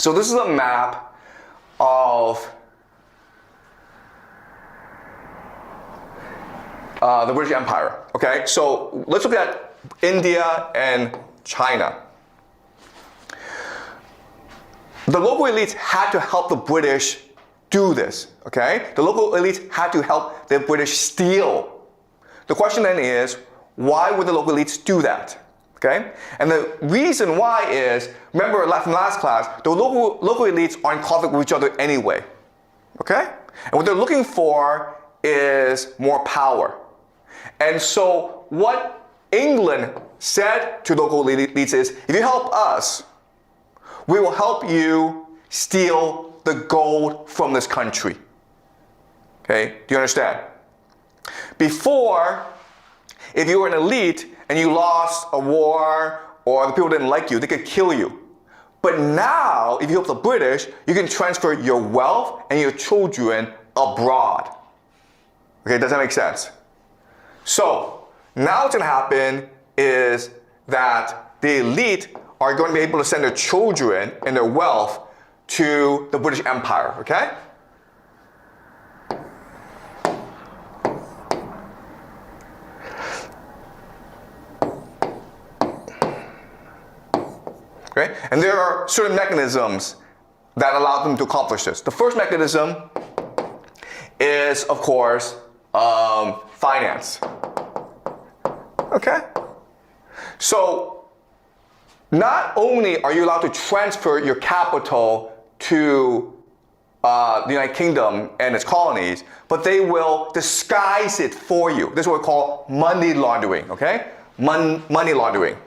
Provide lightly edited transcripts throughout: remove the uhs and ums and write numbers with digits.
So this is a map of the British Empire, okay? So let's look at India and China. The local elites had to help the British do this, okay? The local elites had to help the British steal. The question then is, why would the local elites do that? Okay? And the reason why is, remember from last class, the local elites are in conflict with each other anyway. Okay? And what they're looking for is more power. And so what England said to local elites is, if you help us, we will help you steal the gold from this country. Okay? Do you understand? Before, if you were an elite and you lost a war or the people didn't like you, they could kill you. But now, if you help the British, you can transfer your wealth and your children abroad. Okay, does that make sense? So, now what's going to happen is that the elite are going to be able to send their children and their wealth to the British Empire, okay? Okay? And there are certain mechanisms that allow them to accomplish this. The first mechanism is, of course, finance. Okay? So, not only are you allowed to transfer your capital to the United Kingdom and its colonies, but they will disguise it for you. This is what we call money laundering, okay? Money laundering.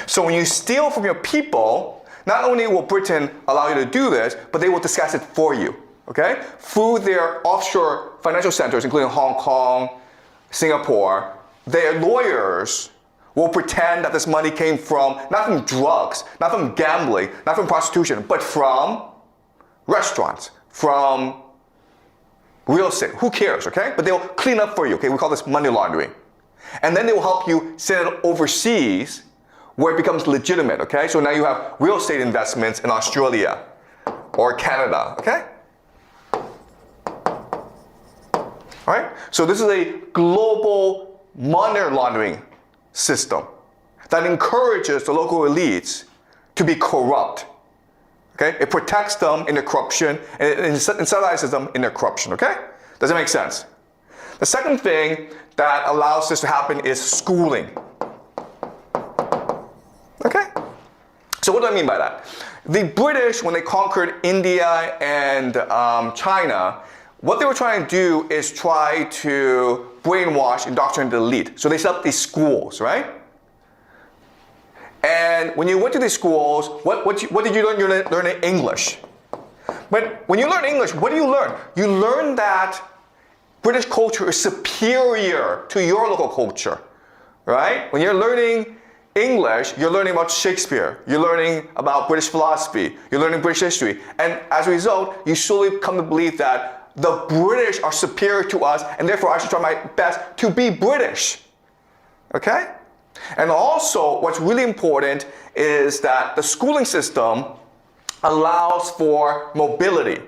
So when you steal from your people, not only will Britain allow you to do this, but they will disguise it for you, okay? Through their offshore financial centers, including Hong Kong, Singapore, their lawyers will pretend that this money came from, not from drugs, not from gambling, not from prostitution, but from restaurants, from real estate. Who cares, okay? But they'll clean up for you, okay? We call this money laundering. And then they will help you send it overseas where it becomes legitimate, okay? So now you have real estate investments in Australia or Canada, okay? All right? So this is a global money laundering system that encourages the local elites to be corrupt, okay? It protects them in their corruption and it incentivizes them in their corruption, okay? Does that make sense? The second thing that allows this to happen is schooling. Okay? So what do I mean by that? The British, when they conquered India and China, what they were trying to do is try to brainwash, indoctrinate the elite. So they set up these schools, right? And when you went to these schools, what did you learn? You learned English. But when you learn English, what do you learn? You learn that British culture is superior to your local culture, right? When you're learning English, you're learning about Shakespeare, you're learning about British philosophy, you're learning British history, and as a result, you slowly come to believe that the British are superior to us, and therefore I should try my best to be British, okay? And also, what's really important is that the schooling system allows for mobility,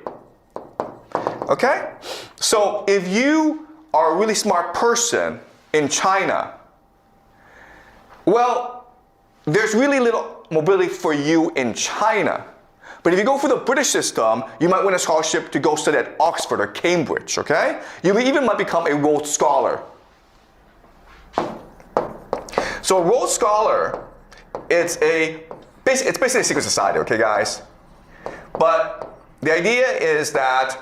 okay? So if you are a really smart person in China, well, there's really little mobility for you in China. But if you go for the British system, you might win a scholarship to go study at Oxford or Cambridge, okay? You even might become a Rhodes Scholar. So a Rhodes Scholar, it's basically a secret society, okay, guys? But the idea is that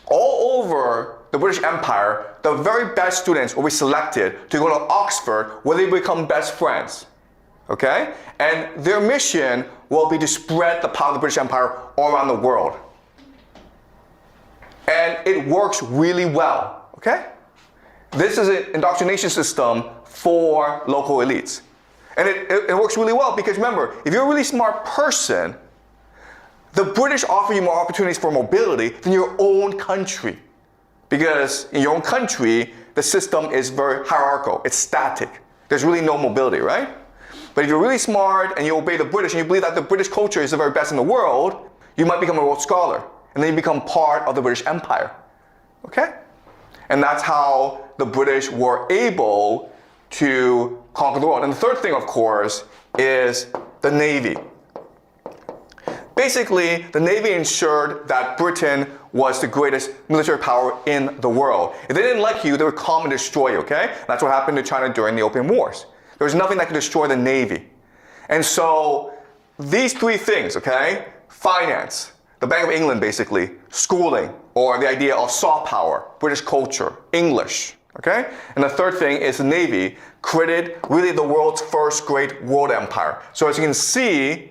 all over the British Empire, the very best students will be selected to go to Oxford where they become best friends, okay? And their mission will be to spread the power of the British Empire all around the world. And it works really well, okay? This is an indoctrination system for local elites. And it works really well because remember, if you're a really smart person, the British offer you more opportunities for mobility than your own country. Because in your own country, the system is very hierarchical. It's static. There's really no mobility, right? But if you're really smart and you obey the British and you believe that the British culture is the very best in the world, you might become a world scholar. And then you become part of the British Empire. Okay? And that's how the British were able to conquer the world. And the third thing, of course, is the Navy. Basically, the Navy ensured that Britain was the greatest military power in the world. If they didn't like you, they would come and destroy you, okay? That's what happened to China during the Opium Wars. There was nothing that could destroy the Navy. And so, these three things, okay? Finance, the Bank of England basically, schooling, or the idea of soft power, British culture, English, okay? And the third thing is the Navy created really the world's first great world empire. So as you can see,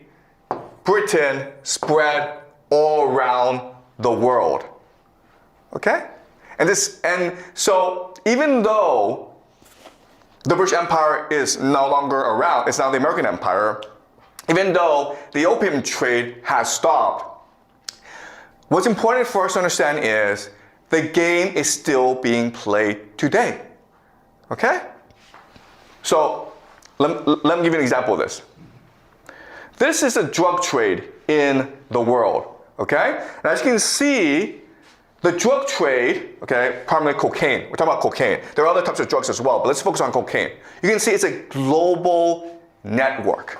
Britain spread all around the world, okay? And so even though the British Empire is no longer around, it's now the American Empire, even though the opium trade has stopped, what's important for us to understand is the game is still being played today, okay? So let me give you an example of this. This is the drug trade in the world, okay? And as you can see, the drug trade, okay, primarily cocaine. We're talking about cocaine. There are other types of drugs as well, but let's focus on cocaine. You can see it's a global network.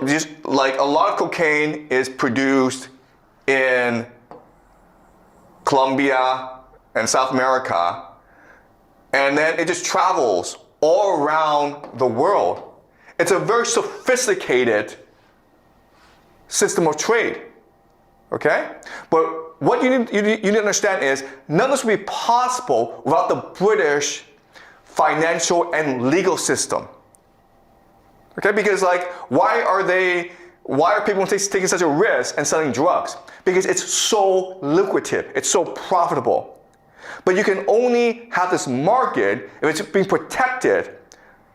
Just like a lot of cocaine is produced in Colombia and South America, and then it just travels all around the world. It's a very sophisticated system of trade, okay? But what you need to understand is none of this would be possible without the British financial and legal system, okay? Because like, why are people taking such a risk and selling drugs? Because it's so lucrative, it's so profitable. But you can only have this market if it's being protected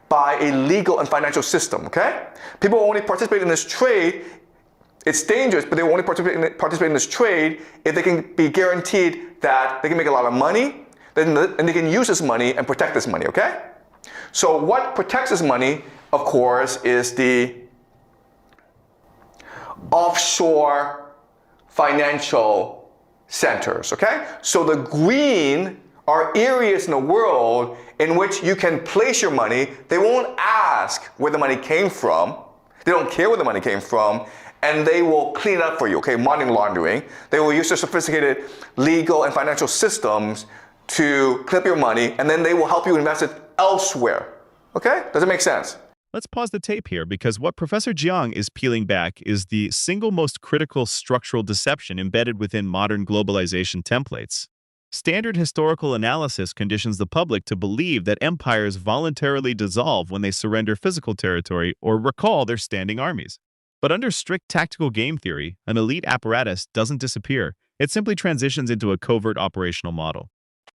by a legal and financial system, okay? People will only participate in this trade. It's dangerous, but they will only participate in this trade if they can be guaranteed that they can make a lot of money, and they can use this money and protect this money, okay? So what protects this money, of course, is the offshore financial centers, okay? So the green are areas in the world in which you can place your money. They won't ask where the money came from. They don't care where the money came from, and they will clean it up for you, okay? Money laundering. They will use their sophisticated legal and financial systems to clip your money, and then they will help you invest it elsewhere, okay? Does it make sense? Let's pause the tape here because what Professor Jiang is peeling back is the single most critical structural deception embedded within modern globalization templates. Standard historical analysis conditions the public to believe that empires voluntarily dissolve when they surrender physical territory or recall their standing armies. But under strict tactical game theory, an elite apparatus doesn't disappear. It simply transitions into a covert operational model.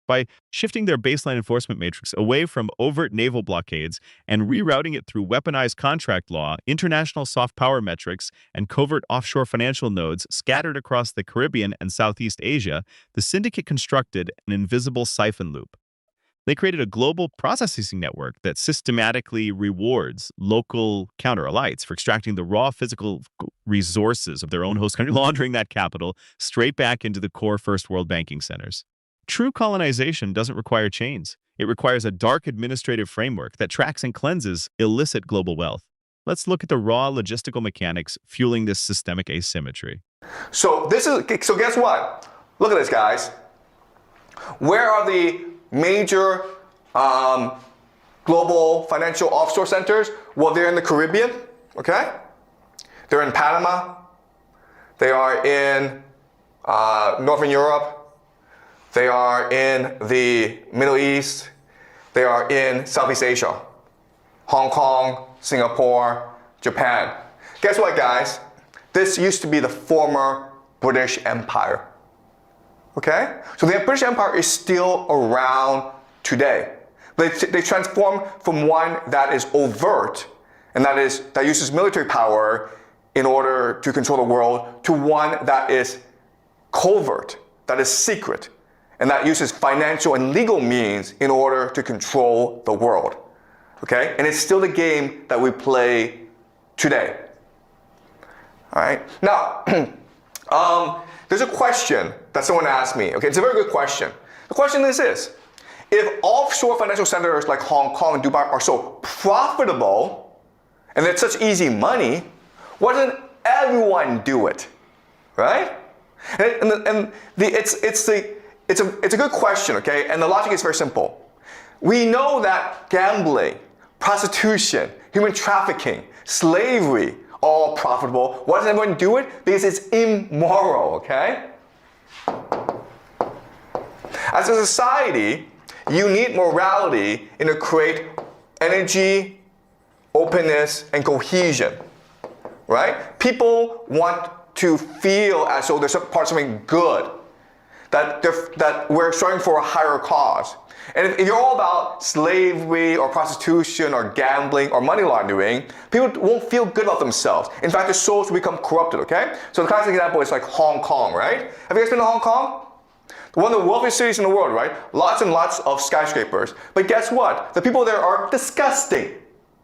By shifting their baseline enforcement matrix away from overt naval blockades and rerouting it through weaponized contract law, international soft power metrics, and covert offshore financial nodes scattered across the Caribbean and Southeast Asia, the syndicate constructed an invisible siphon loop. They created a global processing network that systematically rewards local counter-elites for extracting the raw physical resources of their own host country, laundering that capital straight back into the core first world banking centers. True colonization doesn't require chains. It requires a dark administrative framework that tracks and cleanses illicit global wealth. Let's look at the raw logistical mechanics fueling this systemic asymmetry. So guess what? Look at this, guys. Where are the major global financial offshore centers? Well, they're in the Caribbean, okay? They're in Panama. They are in Northern Europe. They are in the Middle East. They are in Southeast Asia. Hong Kong, Singapore, Japan. Guess what, guys? This used to be the former British Empire. Okay? So the British Empire is still around today. They transformed from one that is overt, and that uses military power in order to control the world, to one that is covert, that is secret, and that uses financial and legal means in order to control the world. Okay? And it's still the game that we play today. All right? Now, there's a question that someone asked me. Okay, it's a very good question. The question is this: if offshore financial centers like Hong Kong and Dubai are so profitable and it's such easy money, why doesn't everyone do it? Right? It's a good question, okay? And the logic is very simple. We know that gambling, prostitution, human trafficking, slavery, all profitable. Why doesn't everyone do it? Because it's immoral, okay? As a society, you need morality in to create energy, openness, and cohesion, right? People want to feel as though they're part of something good, that we're striving for a higher cause. And if you're all about slavery or prostitution or gambling or money laundering, people won't feel good about themselves. In fact, their souls will become corrupted, okay? So the classic example is like Hong Kong, right? Have you guys been to Hong Kong? One of the wealthiest cities in the world, right? Lots and lots of skyscrapers. But guess what? The people there are disgusting.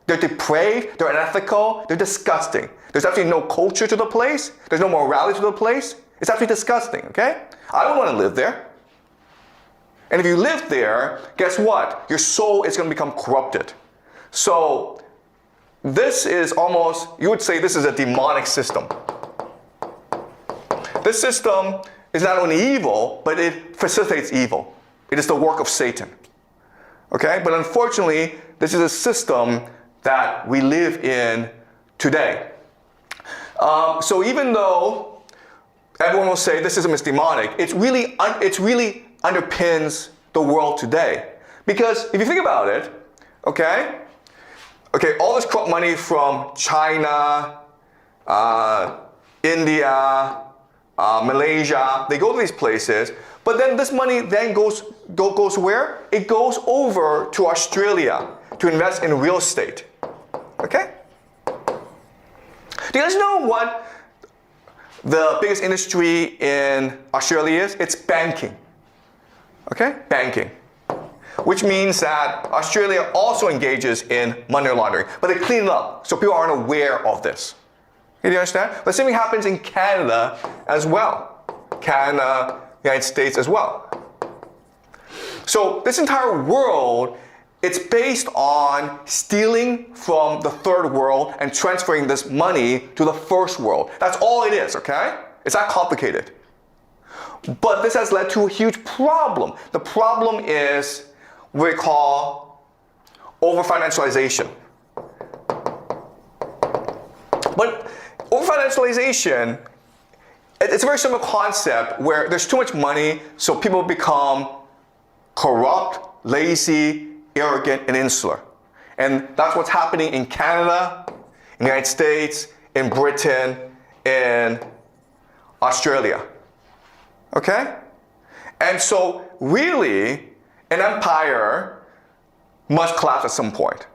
They're depraved, they're unethical, they're disgusting. There's absolutely no culture to the place. There's no morality to the place. It's absolutely disgusting, okay? I don't want to live there. And if you live there, guess what? Your soul is going to become corrupted. So this is almost, you would say this is a demonic system. This system is not only evil, but it facilitates evil. It is the work of Satan. Okay? But unfortunately, this is a system that we live in today. So even though everyone will say this system is demonic, it's really underpins the world today. Because if you think about it, okay, all this corrupt money from China, India, Malaysia, they go to these places, but then this money then goes where? It goes over to Australia to invest in real estate. Okay? Do you guys know what the biggest industry in Australia is? It's banking. Okay? Banking. Which means that Australia also engages in money laundering, but they clean it up so people aren't aware of this. Do you understand? The same thing happens in Canada as well. Canada, United States as well. So this entire world, it's based on stealing from the third world and transferring this money to the first world. That's all it is, okay? It's not complicated. But this has led to a huge problem. The problem is what we call over-financialization. But over-financialization, it's a very simple concept where there's too much money, so people become corrupt, lazy, arrogant, and insular. And that's what's happening in Canada, in the United States, in Britain, in Australia. Okay? And so really, an empire must collapse at some point.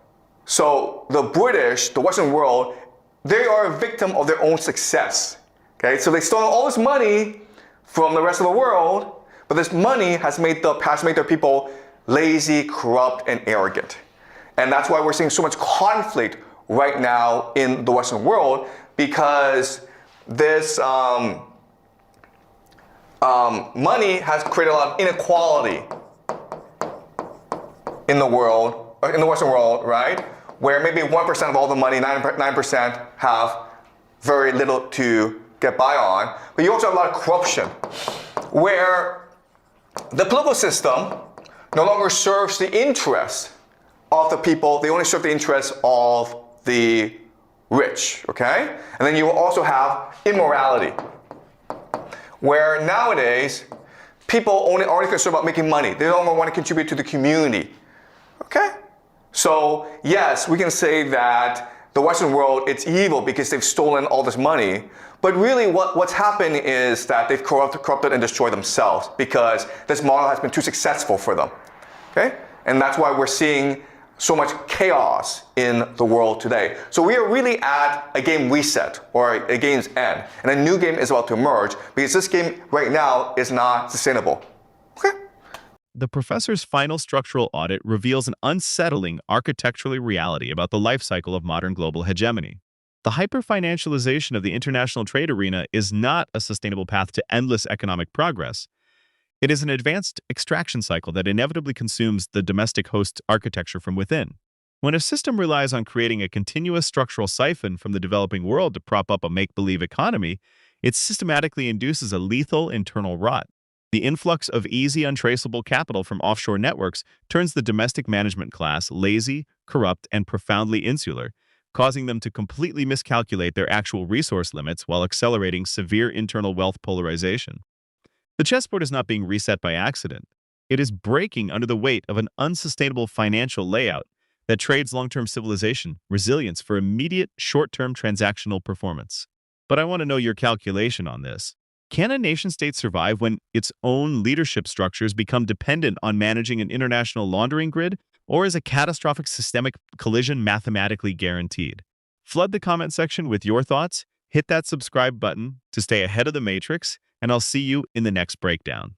So the British, the Western world, they are a victim of their own success. Okay? So they stole all this money from the rest of the world, but this money has made their people lazy, corrupt, and arrogant. And that's why we're seeing so much conflict right now in the Western world, because this money has created a lot of inequality in the world, in the Western world, right? Where maybe 1% of all the money, 9% have very little to get by on. But you also have a lot of corruption, where the political system no longer serves the interests of the people, they only serve the interests of the rich, okay? And then you also have immorality, where nowadays people only concerned about making money. They don't want to contribute to the community, okay? So yes, we can say that the Western world, it's evil because they've stolen all this money, but really what's happened is that they've corrupted and destroyed themselves because this model has been too successful for them, okay? And that's why we're seeing so much chaos in the world today. So we are really at a game reset, or a game's end, and a new game is about to emerge because this game right now is not sustainable. Okay? the professor's final structural audit reveals an unsettling architectural reality about the life cycle of modern global hegemony. The hyper-financialization of the international trade arena is not a sustainable path to endless economic progress. It is an advanced extraction cycle that inevitably consumes the domestic host architecture from within. When a system relies on creating a continuous structural siphon from the developing world to prop up a make-believe economy, it systematically induces a lethal internal rot. The influx of easy, untraceable capital from offshore networks turns the domestic management class lazy, corrupt, and profoundly insular, causing them to completely miscalculate their actual resource limits while accelerating severe internal wealth polarization. The chessboard is not being reset by accident. It is breaking under the weight of an unsustainable financial layout that trades long-term civilization resilience for immediate, short-term transactional performance. But I want to know your calculation on this. Can a nation-state survive when its own leadership structures become dependent on managing an international laundering grid, or is a catastrophic systemic collision mathematically guaranteed? Flood the comment section with your thoughts, hit that subscribe button to stay ahead of the matrix, and I'll see you in the next breakdown.